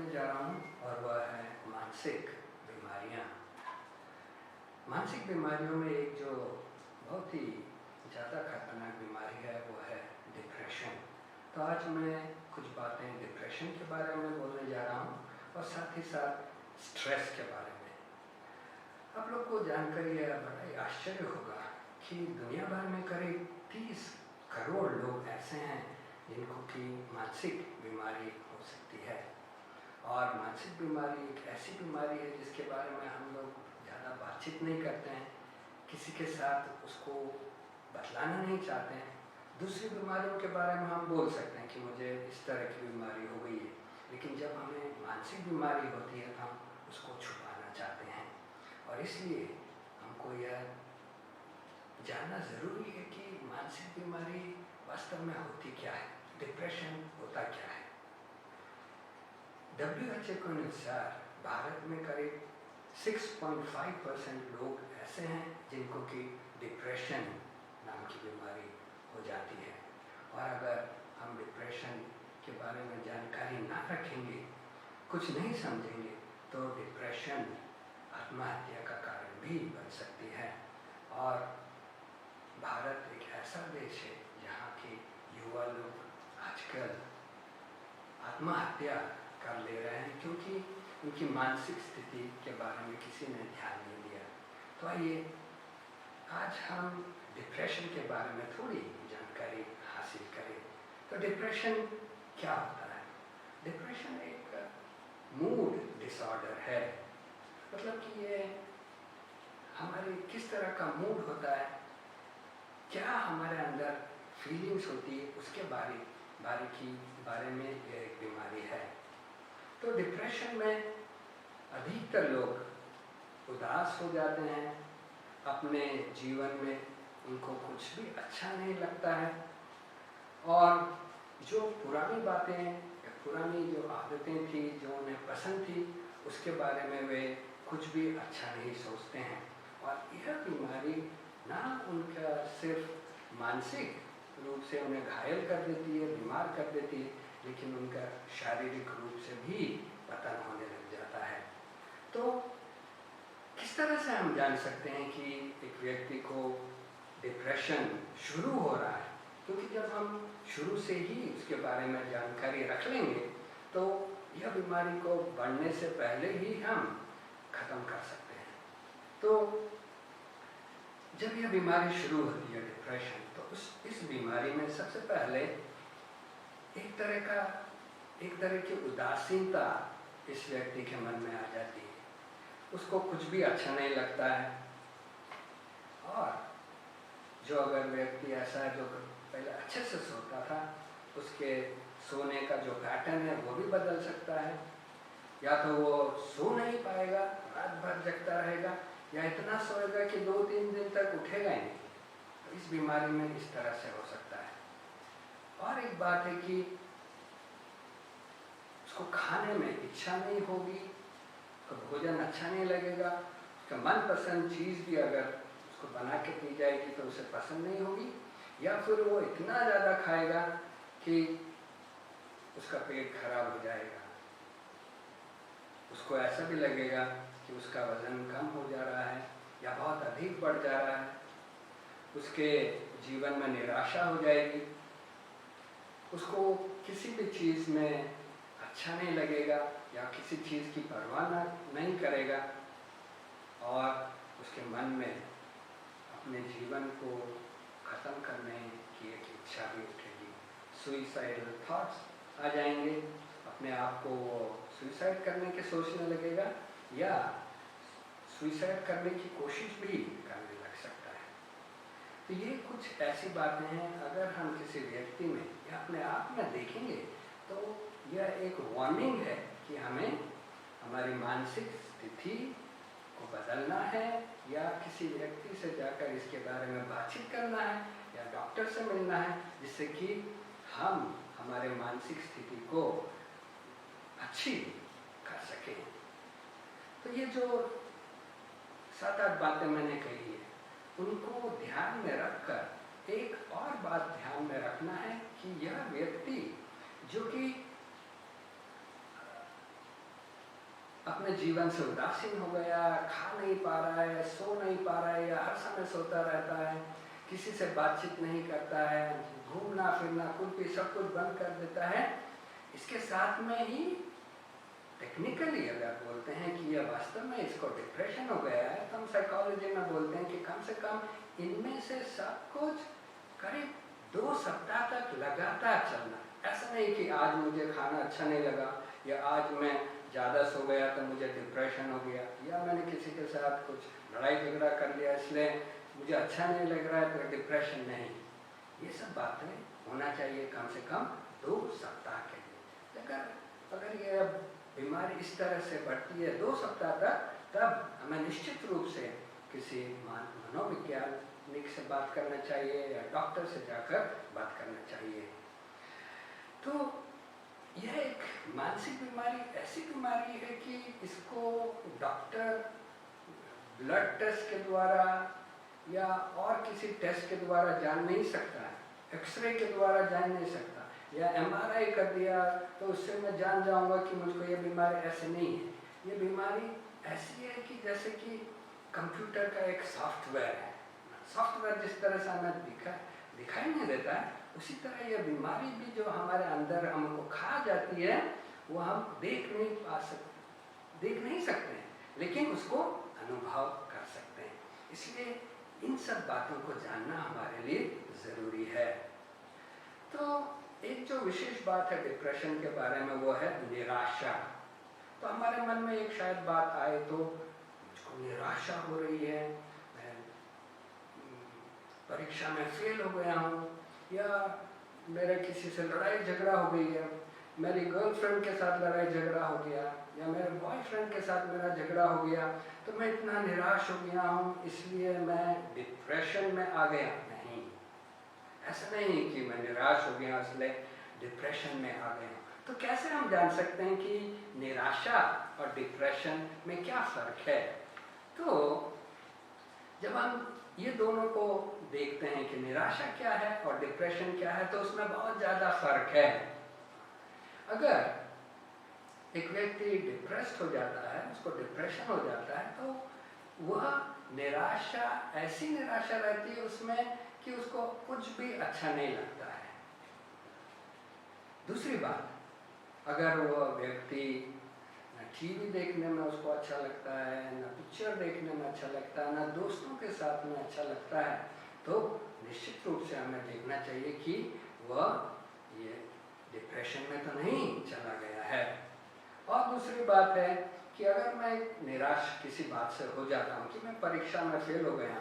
करने जा रहा हूँ और वह है मानसिक बीमारियाँ। मानसिक बीमारियों में एक जो बहुत ही ज़्यादा खतरनाक बीमारी है वो है डिप्रेशन। तो आज मैं कुछ बातें डिप्रेशन के बारे में बोलने जा रहा हूँ और साथ ही साथ स्ट्रेस के बारे में। आप लोग को जानकर यह बड़ा ही आश्चर्य होगा कि दुनिया भर में करीब 30 करोड़ लोग ऐसे हैं जिनको की मानसिक बीमारी हो सकती है। और मानसिक बीमारी एक ऐसी बीमारी है जिसके बारे में हम लोग ज़्यादा बातचीत नहीं करते हैं, किसी के साथ उसको बतलाना नहीं चाहते हैं। दूसरी बीमारियों के बारे में हम बोल सकते हैं कि मुझे इस तरह की बीमारी हो गई है, लेकिन जब हमें मानसिक बीमारी होती है तो हम उसको छुपाना चाहते हैं। और इसलिए हमको यह जानना ज़रूरी है कि मानसिक बीमारी वास्तव में होती क्या है, डिप्रेशन होता क्या है। WHO के अनुसार भारत में करीब 6.5% लोग ऐसे हैं जिनको कि डिप्रेशन नाम की बीमारी हो जाती है। और अगर हम डिप्रेशन के बारे में जानकारी ना रखेंगे, कुछ नहीं समझेंगे, तो डिप्रेशन आत्महत्या का कारण भी बन सकती है। और भारत एक ऐसा देश है जहाँ के युवा लोग आजकल आत्महत्या कर ले रहे हैं क्योंकि उनकी मानसिक स्थिति के बारे में किसी ने ध्यान नहीं दिया। तो आइए आज हम डिप्रेशन के बारे में थोड़ी जानकारी हासिल करें। तो डिप्रेशन क्या होता है? डिप्रेशन एक मूड डिसऑर्डर है। मतलब कि ये हमारी किस तरह का मूड होता है, क्या हमारे अंदर फीलिंग्स होती है, उसके बारे में यह एक बीमारी है। तो डिप्रेशन में अधिकतर लोग उदास हो जाते हैं, अपने जीवन में उनको कुछ भी अच्छा नहीं लगता है और जो पुरानी बातें या पुरानी जो आदतें थी जो उन्हें पसंद थी उसके बारे में वे कुछ भी अच्छा नहीं सोचते हैं। और यह बीमारी ना उनका सिर्फ मानसिक रूप से उन्हें घायल कर देती है, बीमार कर देती है, लेकिन उनका शारीरिक रूप से भी पतन होने लग जाता है। तो किस तरह से हम जान सकते हैं कि एक व्यक्ति को डिप्रेशन शुरू हो रहा है? क्योंकि जब हम शुरू से ही उसके बारे में जानकारी रख लेंगे तो यह बीमारी को बढ़ने से पहले ही हम खत्म कर सकते हैं। तो जब यह बीमारी शुरू होती है डिप्रेशन, तो इस बीमारी में सबसे पहले एक तरह की उदासीनता इस व्यक्ति के मन में आ जाती है। उसको कुछ भी अच्छा नहीं लगता है और जो अगर व्यक्ति ऐसा है जो पहले अच्छे से सोता था, उसके सोने का जो पैटर्न है वो भी बदल सकता है। या तो वो सो नहीं पाएगा, रात भर जगता रहेगा, या इतना सोएगा कि 2-3 दिन तक उठेगा ही नहीं। तो इस बीमारी में इस तरह से हो सकता है। और एक बात है कि उसको खाने में इच्छा नहीं होगी, तो भोजन अच्छा नहीं लगेगा, उसका मनपसंद चीज़ भी अगर उसको बना के दी जाएगी तो उसे पसंद नहीं होगी, या फिर वो इतना ज़्यादा खाएगा कि उसका पेट खराब हो जाएगा। उसको ऐसा भी लगेगा कि उसका वज़न कम हो जा रहा है या बहुत अधिक बढ़ जा रहा है। उसके जीवन में निराशा हो जाएगी, उसको किसी भी चीज़ में अच्छा नहीं लगेगा या किसी चीज़ की परवाह नहीं करेगा और उसके मन में अपने जीवन को ख़त्म करने की एक इच्छा भी उठेगी। सुइसाइडल थॉट्स आ जाएंगे, अपने आप को सुइसाइड करने के सोचने लगेगा या सुइसाइड करने की कोशिश भी करने लग सकता है। तो ये कुछ ऐसी बातें हैं, अगर हम किसी व्यक्ति में या अपने आप में देखेंगे तो यह एक वार्निंग है कि हमें हमारी मानसिक स्थिति को बदलना है या किसी व्यक्ति से जाकर इसके बारे में बातचीत करना है या डॉक्टर से मिलना है, जिससे कि हम हमारे मानसिक स्थिति को अच्छी कर सकें। तो ये जो 7-8 बातें मैंने कही है, उनको ध्यान में रखकर एक और बात ध्यान में रखना है कि यह व्यक्ति जो कि अपने जीवन से उदासीन हो गया, खा नहीं पा रहा है, सो नहीं पा रहा है, या हर समय सोता रहता है, किसी से बातचीत नहीं करता है, घूमना फिरना कुछ भी सब कुछ बंद कर देता है, इसके साथ में ही टेक्निकली अगर बोलते हैं कि यह वास्तव में इसको डिप्रेशन हो गया है, तो हम साइकोलॉजी में बोलते हैं कि कम से कम इनमें से सब कुछ करीब 2 सप्ताह तक लगातार चलना। ऐसा नहीं कि आज मुझे खाना अच्छा नहीं लगा, या आज मैं ज़्यादा सो गया तो मुझे डिप्रेशन हो गया, या मैंने किसी के साथ कुछ लड़ाई झगड़ा कर लिया इसलिए मुझे अच्छा नहीं लग रहा है तो डिप्रेशन नहीं। ये सब बातें होना चाहिए कम से कम 2 सप्ताह के लिए। अगर ये बीमारी इस तरह से बढ़ती है 2 सप्ताह तक, तब हमें निश्चित रूप से किसी मनोवैज्ञानिक से बात करना चाहिए या डॉक्टर से जाकर बात करना चाहिए। तो यह एक मानसिक बीमारी ऐसी बीमारी है कि इसको डॉक्टर ब्लड टेस्ट के द्वारा या और किसी टेस्ट के द्वारा जान नहीं सकता है, एक्सरे के द्वारा जान नहीं सकता, या एमआरआई कर दिया तो उससे मैं जान जाऊंगा कि मुझको ये बीमारी ऐसे नहीं है। ये बीमारी ऐसी है कि जैसे कि कंप्यूटर का एक सॉफ्टवेयर है, सॉफ्टवेयर जिस तरह से हमें दिखाई नहीं देता है, उसी तरह यह बीमारी भी जो हमारे अंदर हमको खा जाती है, वो हम देख नहीं सकते हैं, लेकिन उसको अनुभव कर सकते हैं। इसलिए इन सब बातों को जानना हमारे लिए ज़रूरी है। तो एक जो विशेष बात है डिप्रेशन के बारे में वो है निराशा। तो हमारे मन में एक शायद बात आए तो मुझको निराशा हो रही है, मैं परीक्षा में फेल हो गया हूँ, या मेरे किसी से लड़ाई झगड़ा हो गई है, मेरी गर्लफ्रेंड के साथ लड़ाई झगड़ा हो गया, या मेरे बॉयफ्रेंड के साथ मेरा झगड़ा हो गया, तो मैं इतना निराश हो गया हूँ इसलिए मैं डिप्रेशन में आ गया। नहीं, ऐसा नहीं कि मैं निराश हो गया इसलिए डिप्रेशन में आ गया। तो कैसे हम जान सकते हैं कि निराशा और डिप्रेशन में क्या फ़र्क है? तो जब हम ये दोनों को देखते हैं कि निराशा क्या है और डिप्रेशन क्या है, तो उसमें बहुत ज़्यादा फ़र्क है। अगर एक व्यक्ति डिप्रेस्ड हो जाता है, उसको डिप्रेशन हो जाता है, तो वह निराशा, ऐसी निराशा रहती है उसमें कि उसको कुछ भी अच्छा नहीं लगता है। दूसरी बात, अगर वह व्यक्ति न टीवी देखने में उसको अच्छा लगता है, न पिक्चर देखने में अच्छा लगता है, न दोस्तों के साथ में अच्छा लगता है, तो निश्चित रूप से हमें देखना चाहिए कि वह ये डिप्रेशन में तो नहीं चला गया है। और दूसरी बात है कि अगर मैं निराश किसी बात से हो जाता हूँ कि मैं परीक्षा में फेल हो गया,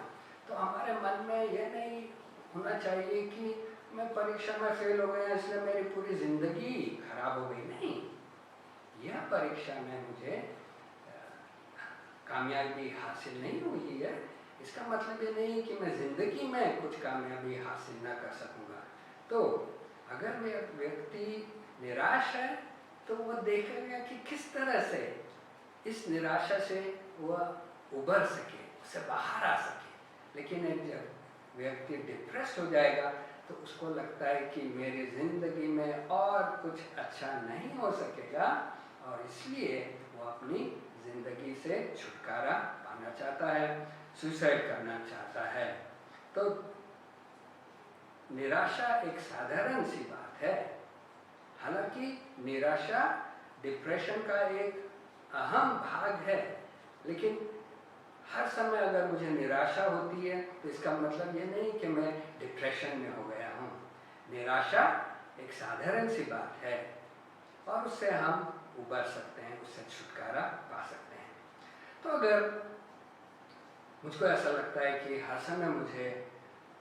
तो हमारे मन में यह नहीं होना चाहिए कि मैं परीक्षा में फेल हो गया इसलिए मेरी पूरी ज़िंदगी खराब हो गई। नहीं, यह परीक्षा में मुझे कामयाबी हासिल नहीं हुई है, इसका मतलब ये नहीं कि मैं ज़िंदगी में कुछ कामयाबी हासिल ना कर सकूँगा। तो अगर मेरा व्यक्ति निराश है तो वह देखेगा कि किस तरह से इस निराशा से वह उबर सके, उससे बाहर आ सके। लेकिन जब व्यक्ति डिप्रेस्ड हो जाएगा तो उसको लगता है कि मेरी ज़िंदगी में और कुछ अच्छा नहीं हो सकेगा, और इसलिए वो अपनी ज़िंदगी से छुटकारा पाना चाहता है, सुसाइड करना चाहता है। तो निराशा एक साधारण सी बात है। हालांकि निराशा डिप्रेशन का एक अहम भाग है, लेकिन हर समय अगर मुझे निराशा होती है तो इसका मतलब ये नहीं कि मैं डिप्रेशन में हो गया हूँ। निराशा एक साधारण सी बात है और उससे हम उबर सकते हैं, उससे छुटकारा पा सकते हैं। तो अगर मुझको ऐसा लगता है कि हर समय मुझे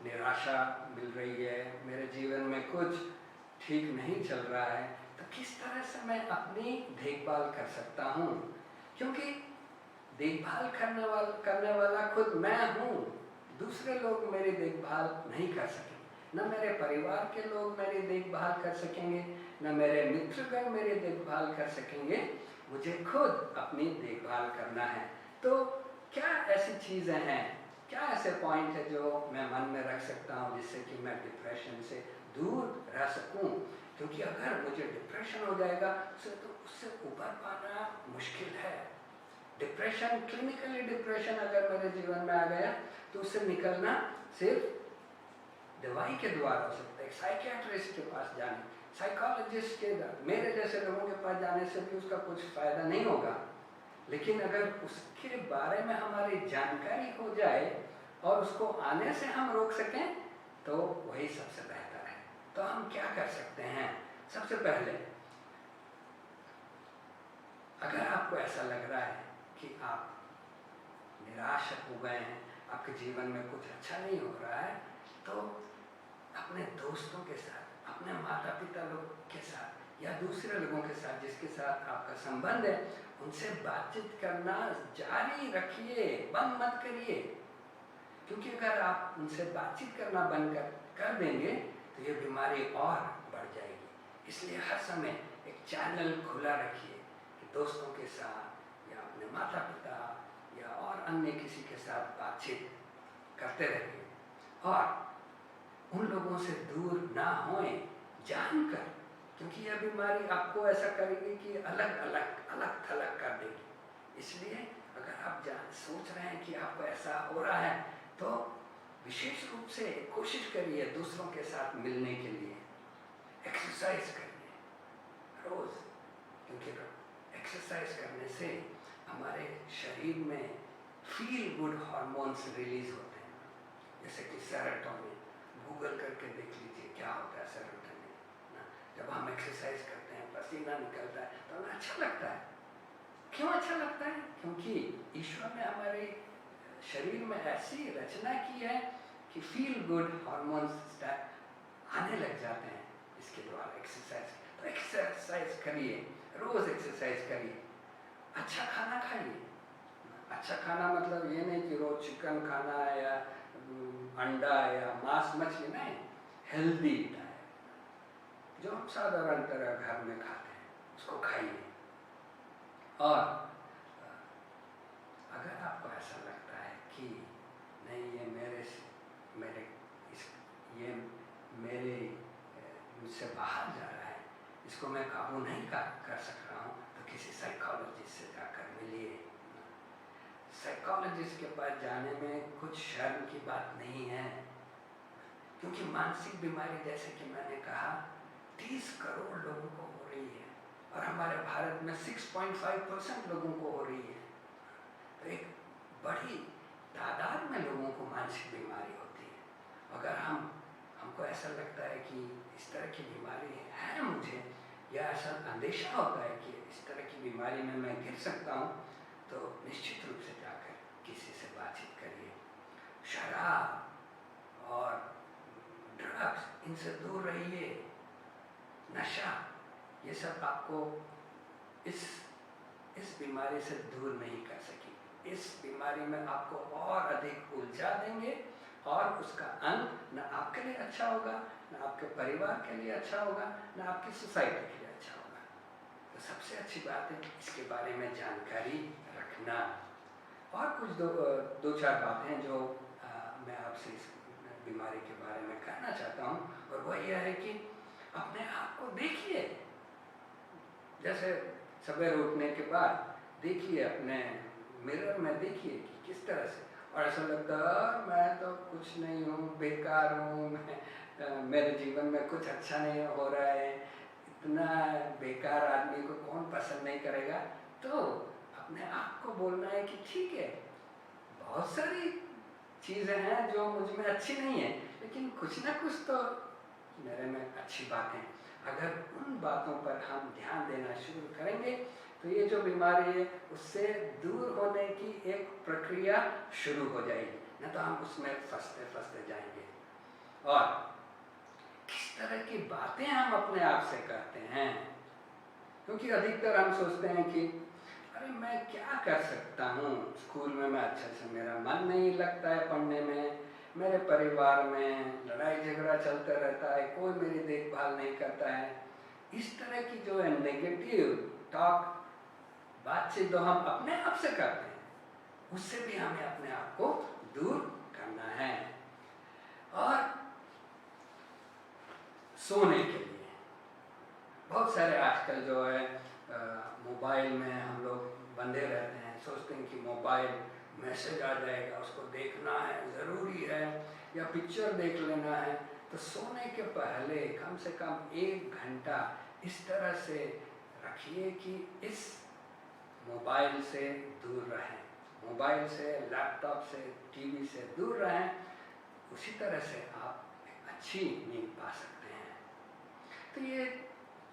निराशा मिल रही है, मेरे जीवन में कुछ ठीक नहीं चल रहा है, तो किस तरह से मैं अपनी देखभाल कर सकता हूँ? क्योंकि देखभाल करने वाला खुद मैं हूँ, दूसरे लोग मेरी देखभाल नहीं कर सकेंगे। न मेरे परिवार के लोग मेरी देखभाल कर सकेंगे, न मेरे मित्रगण मेरी देखभाल कर सकेंगे, मुझे खुद अपनी देखभाल करना है। तो क्या ऐसी चीज़ें हैं, क्या ऐसे पॉइंट है जो मैं मन में रख सकता हूँ जिससे कि मैं डिप्रेशन से दूर रह सकूँ? क्योंकि अगर मुझे डिप्रेशन हो जाएगा तो उससे उबर पाना मुश्किल है। डिप्रेशन, क्लिनिकली डिप्रेशन अगर मेरे जीवन में आ गया तो उससे निकलना सिर्फ दवाई के द्वारा हो सकता है, साइकियाट्रिस्ट के पास जाने, साइकोलॉजिस्ट के, मेरे जैसे लोगों के पास जाने से भी उसका कुछ फायदा नहीं होगा। लेकिन अगर उसके बारे में हमारी जानकारी हो जाए और उसको आने से हम रोक सकें तो वही सबसे बेहतर है। तो हम क्या कर सकते हैं? सबसे पहले, अगर आपको ऐसा लग रहा है कि आप निराश हो गए हैं, आपके जीवन में कुछ अच्छा नहीं हो रहा है, तो अपने दोस्तों के साथ, अपने माता पिता लोग के साथ या दूसरे लोगों के साथ जिसके साथ आपका संबंध है, उनसे बातचीत करना जारी रखिए, बंद मत करिए। क्योंकि अगर आप उनसे बातचीत करना बंद कर देंगे तो ये बीमारी और बढ़ जाएगी। इसलिए हर समय एक चैनल खुला रखिए कि दोस्तों के साथ या अपने माता पिता या और अन्य किसी के साथ बातचीत करते रहिए और उन लोगों से दूर ना होएं जानकर, क्योंकि यह बीमारी आपको ऐसा करेगी कि अलग थलग कर देगी। इसलिए अगर आप सोच रहे हैं कि आपको ऐसा हो रहा है तो विशेष रूप से कोशिश करिए दूसरों के साथ मिलने के लिए, एक्सरसाइज करिए रोज, क्योंकि एक्सरसाइज करने से हमारे शरीर में फील गुड हार्मोन्स रिलीज होते हैं, जैसे कि सेरोटोनिन। गूगल करके देख लीजिए क्या होता है सेरोटोनिन। जब हम एक्सरसाइज करते हैं, पसीना निकलता है तो हमें अच्छा लगता है। क्यों अच्छा लगता है? क्योंकि ईश्वर ने हमारे शरीर में ऐसी रचना की है कि फील गुड हार्मोन्स आने लग जाते हैं इसके द्वारा एक्सरसाइज। तो एक्सरसाइज करिए, रोज एक्सरसाइज करिए, अच्छा खाना खाइए। अच्छा खाना मतलब ये नहीं कि रोज चिकन खाना है या अंडा या मांस मछली, नहीं, हेल्दी डाइट जो हम साधारण तरह घर में खाते हैं उसको खाइए। और अगर आपको ऐसा लगता है कि नहीं ये मेरे मुझसे बाहर जा रहा है, इसको मैं काबू नहीं कर सक रहा हूँ, तो किसी साइकोलॉजिस्ट से जाकर मिलिए। साइकोलॉजिस्ट के पास जाने में कुछ शर्म की बात नहीं है, क्योंकि मानसिक बीमारी जैसे कि मैंने कहा 30 करोड़ लोगों को हो रही है और हमारे भारत में 6.5% लोगों को हो रही है। तो एक बड़ी तादाद में लोगों को मानसिक बीमारी होती है। अगर हमको ऐसा लगता है कि इस तरह की बीमारी है मुझे, या ऐसा अंदेशा होता है कि इस तरह की बीमारी में मैं गिर सकता हूँ, तो निश्चित रूप से जाकर किसी से बातचीत करिए। शराब और ड्रग्स, इनसे दूर रहिए। नशा, ये सब आपको इस बीमारी से दूर नहीं कर सकी। इस बीमारी में आपको और अधिक उलझा देंगे और उसका अंत न आपके लिए अच्छा होगा, न आपके परिवार के लिए अच्छा होगा, न आपकी सोसाइटी के लिए अच्छा होगा। तो सबसे अच्छी बात है इसके बारे में जानकारी रखना। और कुछ दो चार बातें जो मैं आपसे इस बीमारी के बारे में कहना चाहता हूँ, और वह यह है कि अपने आप को देखिए। जैसे सवेरे उठने के बाद देखिए, अपने मिरर में देखिए कि किस तरह से, और ऐसा लगता है मैं तो कुछ नहीं हूँ, बेकार हूँ, मेरे जीवन में कुछ अच्छा नहीं हो रहा है, इतना बेकार आदमी को कौन पसंद नहीं करेगा। तो अपने आप को बोलना है कि ठीक है, बहुत सारी चीज़ें हैं जो मुझ में अच्छी नहीं है, लेकिन कुछ ना कुछ तो मेरे में अच्छी बातें। अगर उन बातों पर हम ध्यान देना शुरू करेंगे तो ये जो बीमारी है उससे दूर होने की एक प्रक्रिया शुरू हो जाएगी, न तो हम उसमें फंसते जाएंगे। और किस तरह की बातें हम अपने आप से करते हैं, क्योंकि अधिकतर हम सोचते हैं कि अरे मैं क्या कर सकता हूँ, स्कूल में मैं अच्छे से, मेरा मन नहीं लगता है पढ़ने में, मेरे परिवार में लड़ाई झगड़ा चलता रहता है, कोई मेरी देखभाल नहीं करता है। इस तरह की जो है नेगेटिव टॉक, बातचीत जो हम अपने आप से करते हैं, उससे भी हमें अपने आप को दूर करना है। और सोने के लिए बहुत सारे आजकल जो है मोबाइल में हम लोग बंधे रहते हैं, सोचते हैं कि मोबाइल मैसेज आ जाएगा, उसको देखना है, ज़रूरी है, या पिक्चर देख लेना है। तो सोने के पहले कम से कम 1 घंटा इस तरह से रखिए कि इस मोबाइल से दूर रहें, मोबाइल से, लैपटॉप से, टीवी से दूर रहें। उसी तरह से आप एक अच्छी नींद पा सकते हैं। तो ये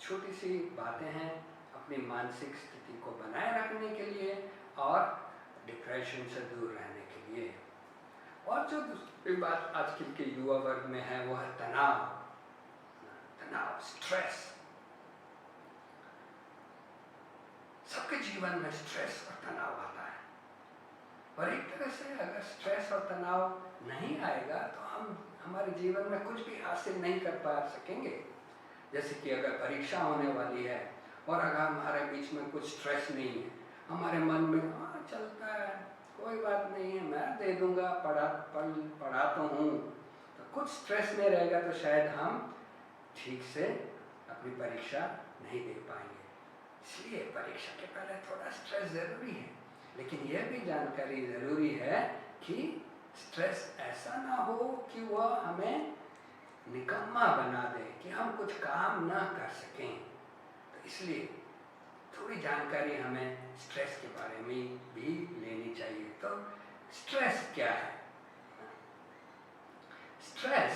छोटी सी बातें हैं अपनी मानसिक स्थिति को बनाए रखने के लिए और डिप्रेशन से दूर रहने के लिए। और जो दूसरी बात आजकल के युवा वर्ग में है वो है तनाव, स्ट्रेस। सबके जीवन में स्ट्रेस और तनाव आता है, और एक तरह से अगर स्ट्रेस और तनाव नहीं आएगा तो हम हमारे जीवन में कुछ भी हासिल नहीं कर पा सकेंगे। जैसे कि अगर परीक्षा होने वाली है और अगर हमारे बीच में कुछ स्ट्रेस नहीं है, हमारे मन में चलता है, कोई बात नहीं है, मैं दे दूंगा, पढ़ा तो हूँ, तो कुछ स्ट्रेस नहीं रहेगा तो शायद हम ठीक से अपनी परीक्षा नहीं दे पाएंगे। इसलिए परीक्षा के पहले थोड़ा स्ट्रेस ज़रूरी है, लेकिन यह भी जानकारी ज़रूरी है कि स्ट्रेस ऐसा ना हो कि वह हमें निकम्मा बना दे, कि हम कुछ काम ना कर सकें। तो इसलिए थोड़ी जानकारी हमें स्ट्रेस के बारे में भी लेनी चाहिए। तो स्ट्रेस क्या है? स्ट्रेस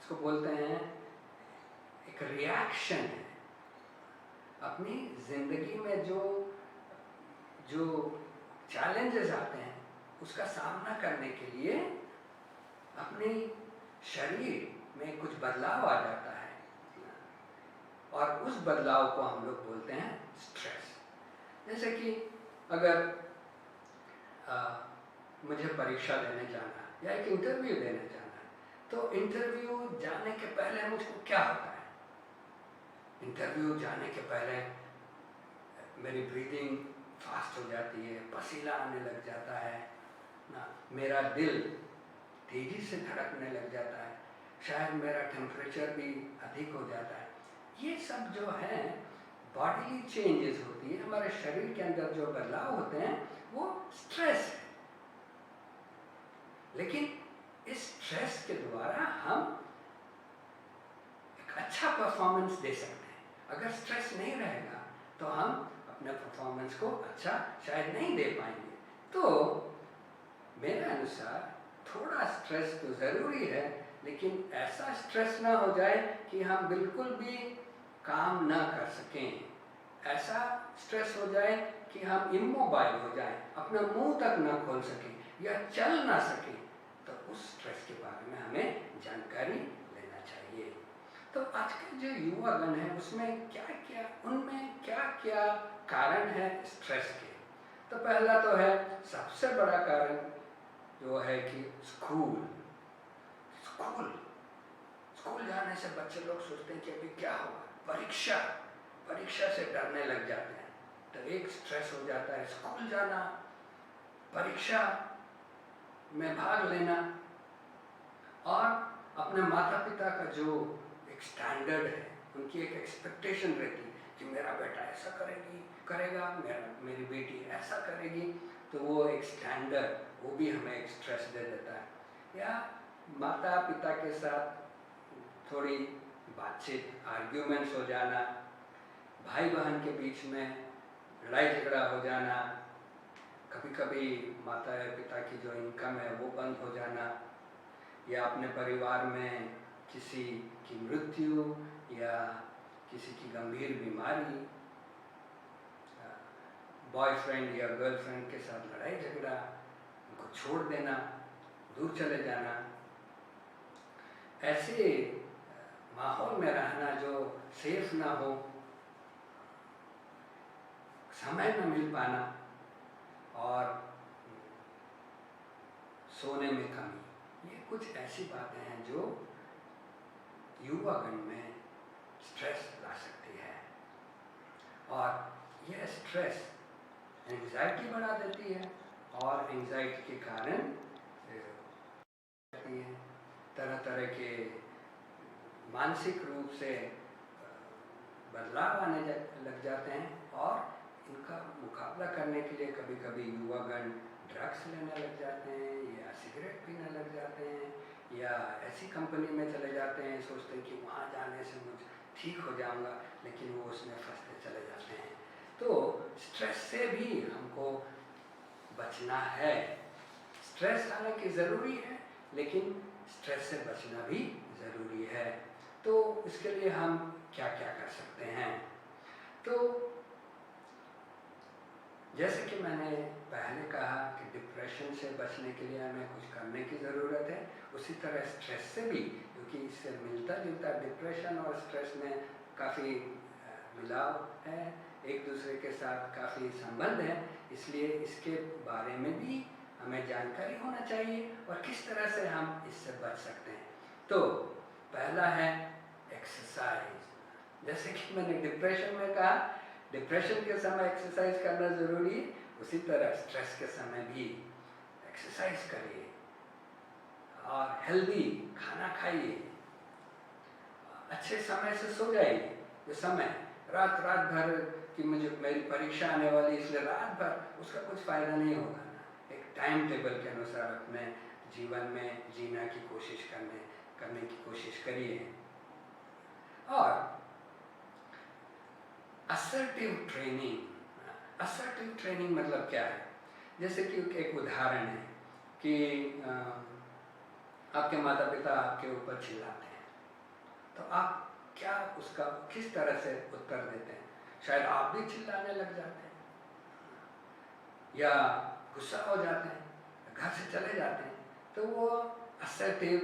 इसको बोलते हैं एक रिएक्शन है। अपनी जिंदगी में जो चैलेंजेस आते हैं उसका सामना करने के लिए अपने शरीर में कुछ बदलाव आ जाता है, और उस बदलाव को हम लोग बोलते हैं स्ट्रेस। जैसे कि अगर मुझे परीक्षा देने जाना है या एक इंटरव्यू देने जाना है, तो इंटरव्यू जाने के पहले मुझको क्या होता है? इंटरव्यू जाने के पहले मेरी ब्रीदिंग फास्ट हो जाती है, पसीना आने लग जाता है ना, मेरा दिल तेजी से धड़कने लग जाता है, शायद मेरा टेम्परेचर भी अधिक हो जाता है। ये सब जो है बॉडी चेंजेस होती है, हमारे शरीर के अंदर जो बदलाव होते हैं वो स्ट्रेस है। लेकिन इस स्ट्रेस के द्वारा हम एक अच्छा परफॉर्मेंस दे सकते हैं। अगर स्ट्रेस नहीं रहेगा तो हम अपने परफॉर्मेंस को अच्छा शायद नहीं दे पाएंगे। तो मेरे अनुसार थोड़ा स्ट्रेस तो ज़रूरी है, लेकिन ऐसा स्ट्रेस ना हो जाए कि हम बिल्कुल भी काम ना कर सकें। ऐसा स्ट्रेस हो जाए कि हम इमोबाइल हो जाएं, अपना मुंह तक ना खोल सकें या चल ना सकें। तो उस स्ट्रेस के बारे में हमें जानकारी लेना चाहिए। तो आजकल जो युवागण है उसमें उनमें क्या क्या कारण है स्ट्रेस के? तो पहला तो है, सबसे बड़ा कारण जो है कि स्कूल जाने से बच्चे लोग सोचते हैं कि अभी क्या होगा, परीक्षा से डरने लग जाते हैं। तो एक स्ट्रेस हो जाता है स्कूल जाना, परीक्षा में भाग लेना, और अपने माता पिता का जो एक स्टैंडर्ड है, उनकी एक एक्सपेक्टेशन रहती है कि मेरा बेटा ऐसा करेगा, मेरी बेटी ऐसा करेगी। तो वो एक स्टैंडर्ड वो भी हमें एक स्ट्रेस दे देता है। या माता पिता के साथ थोड़ी बातचीत, आर्ग्यूमेंट्स हो जाना, भाई बहन के बीच में लड़ाई झगड़ा हो जाना, कभी कभी माता या पिता की जो इनकम है वो बंद हो जाना, या अपने परिवार में किसी की मृत्यु या किसी की गंभीर बीमारी, बॉयफ्रेंड या गर्लफ्रेंड के साथ लड़ाई झगड़ा, उनको छोड़ देना, दूर चले जाना, ऐसे माहौल में रहना जो सेफ ना हो, समय न मिल पाना, और सोने में कमी, ये कुछ ऐसी बातें हैं जो युवागण में स्ट्रेस ला सकती है। और यह स्ट्रेस एंजाइटी बढ़ा देती है, और एंजाइटी के कारण तरह तरह के मानसिक रूप से बदलाव आने लग जाते हैं, और इनका मुकाबला करने करने के लिए कभी कभी युवागण ड्रग्स लेने लग जाते हैं या सिगरेट पीने लग जाते हैं या ऐसी कंपनी में चले जाते हैं, सोचते हैं कि वहाँ जाने से मुझे ठीक हो जाऊंगा, लेकिन वो उसमें फंसते चले जाते हैं। तो स्ट्रेस से भी हमको बचना है। स्ट्रेस हालांकि ज़रूरी है, लेकिन स्ट्रेस से बचना भी ज़रूरी है। तो इसके लिए हम क्या क्या कर सकते हैं? तो जैसे कि मैंने पहले कहा कि डिप्रेशन से बचने के लिए हमें कुछ करने की ज़रूरत है, उसी तरह स्ट्रेस से भी, क्योंकि इससे मिलता जुलता डिप्रेशन और स्ट्रेस में काफ़ी मिलाव है, एक दूसरे के साथ काफ़ी संबंध है, इसलिए इसके बारे में भी हमें जानकारी होना चाहिए और किस तरह से हम इससे बच सकते हैं। तो पहला है एक्सरसाइज। जैसे कि मैंने डिप्रेशन में कहा, डिप्रेशन के समय एक्सरसाइज करना ज़रूरी है, उसी तरह स्ट्रेस के समय भी एक्सरसाइज करिए और हेल्दी खाना खाइए, अच्छे समय से सो जाइए। जो समय रात भर कि मेरी परीक्षा आने वाली, इसलिए रात भर उसका कुछ फ़ायदा नहीं होगा ना। एक टाइम टेबल के अनुसार अपने जीवन में जीना की कोशिश करने की कोशिश करिए। और असर्टिव ट्रेनिंग मतलब क्या है? जैसे कि एक उदाहरण है कि आपके माता पिता आपके ऊपर चिल्लाते हैं, तो आप क्या उसका किस तरह से उत्तर देते हैं? शायद आप भी चिल्लाने लग जाते हैं या गुस्सा हो जाते हैं, घर से चले जाते हैं, तो वो असर्टिव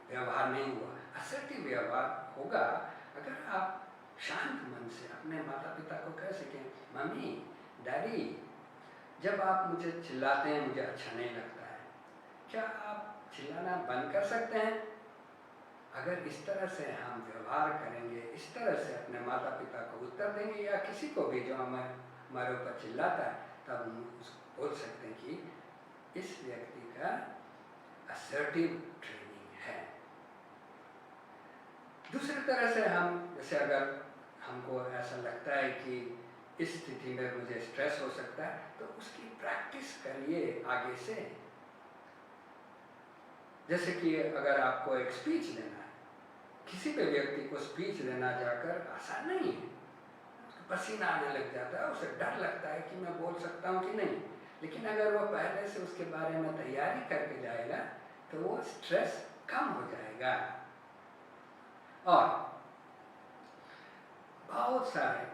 व्यवहार नहीं हुआ। असर्टिव व्यवहार होगा अगर आप शांत मन से अपने माता पिता को कह सकें, मम्मी डैडी, जब आप मुझे चिल्लाते हैं मुझे अच्छा नहीं लगता है, क्या आप चिल्लाना बंद कर सकते हैं? अगर इस तरह से हम व्यवहार करेंगे, इस तरह से अपने माता पिता को उत्तर देंगे या किसी को भी जो हमारे ऊपर चिल्लाता है, तब हम उसको बोल सकते हैं कि इस व्यक्ति का असर्टिव ट्रेनिंग है। दूसरी तरह से हम, जैसे अगर हमको ऐसा लगता है कि इस स्थिति में मुझे स्ट्रेस हो सकता है, तो उसकी प्रैक्टिस करिए आगे से। जैसे कि अगर आपको एक स्पीच देना है, किसी भी व्यक्ति को स्पीच देना जाकर आसान नहीं है, पसीना आने लग जाता है, उसे डर लगता है कि मैं बोल सकता हूँ कि नहीं। लेकिन अगर वो पहले से उसके बारे में तैयारी करके जाएगा तो वो स्ट्रेस कम हो जाएगा। और बहुत सारे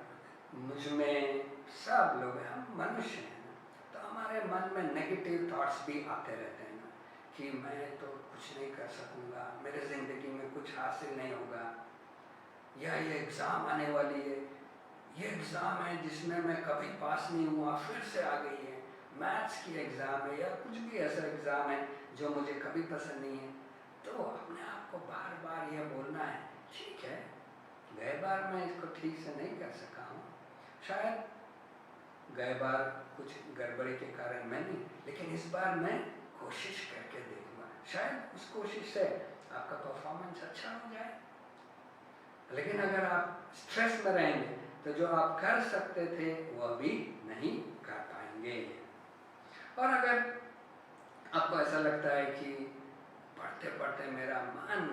मुझमें सब लोग हैं, हम मनुष्य हैं ना, तो हमारे मन में नेगेटिव थॉट्स भी आते रहते हैं ना, कि मैं तो कुछ नहीं कर सकूँगा, मेरे ज़िंदगी में कुछ हासिल नहीं होगा, या ये एग्ज़ाम आने वाली है, ये एग्ज़ाम है जिसमें मैं कभी पास नहीं हुआ, फिर से आ गई है, मैथ्स की एग्ज़ाम है या कुछ भी ऐसा एग्ज़ाम है जो मुझे कभी पसंद नहीं है। तो अपने आप को बार बार ये बोलना है, ठीक है, गए बार मैं इसको ठीक से नहीं कर सका हूँ, शायद गए बार कुछ गड़बड़ी के कारण मैं नहीं, लेकिन इस बार मैं कोशिश करके देखूँगा, शायद उस कोशिश से आपका परफॉर्मेंस अच्छा हो जाए। लेकिन अगर आप स्ट्रेस में रहेंगे तो जो आप कर सकते थे वह भी नहीं कर पाएंगे। और अगर आपको ऐसा लगता है कि पढ़ते पढ़ते मेरा मन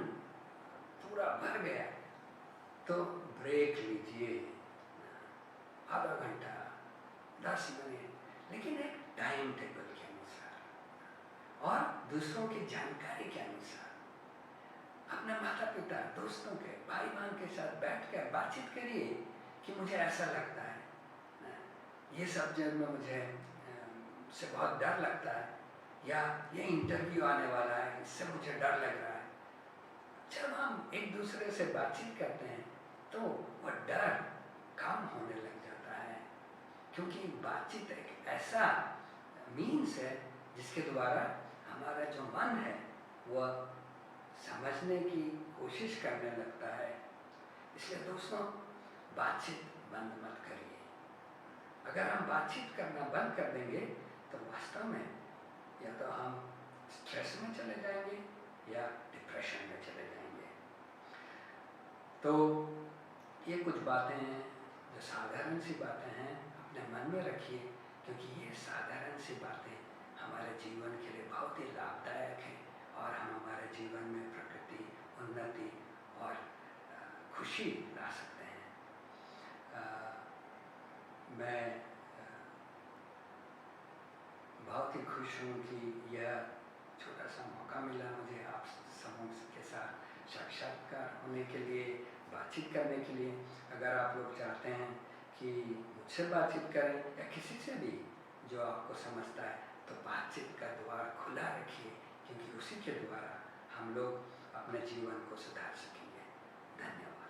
पूरा भर गया, तो ब्रेक लीजिए, आधा घंटा 10 मिनट, लेकिन एक टाइम टेबल के अनुसार और दूसरों की जानकारी के अनुसार। अपने माता पिता, दोस्तों के, भाई बहन के साथ बैठ कर बातचीत करिए कि मुझे ऐसा लगता है, ये सब्जेक्ट में मुझे से बहुत डर लगता है, या ये इंटरव्यू आने वाला है इससे मुझे डर लग रहा है। जब हम एक दूसरे से बातचीत करते हैं तो वह डर कम होने लग जाता है, क्योंकि बातचीत एक ऐसा मीन्स है जिसके द्वारा हमारा जो मन है वह समझने की कोशिश करने लगता है। इसलिए दोस्तों, बातचीत बंद मत करिए। अगर हम बातचीत करना बंद कर देंगे तो वास्तव में या तो हम स्ट्रेस में चले जाएंगे या डिप्रेशन में चले जाएंगे। तो ये कुछ बातें हैं जो साधारण सी बातें हैं, अपने मन में रखिए क्योंकि ये साधारण सी बातें हमारे जीवन के लिए बहुत ही लाभदायक हैं और हम हमारे जीवन में प्रकृति, उन्नति और खुशी ला सकते हैं। मैं बहुत ही खुश हूँ कि यह छोटा सा मौका मिला मुझे आप समूह के साथ साक्षात्कार होने के लिए, बातचीत करने के लिए। अगर आप लोग चाहते हैं कि मुझसे बातचीत करें या किसी से भी जो आपको समझता है, तो बातचीत का द्वार खुला रखिए, क्योंकि उसी के द्वारा हम लोग अपने जीवन को सुधार सकेंगे। धन्यवाद।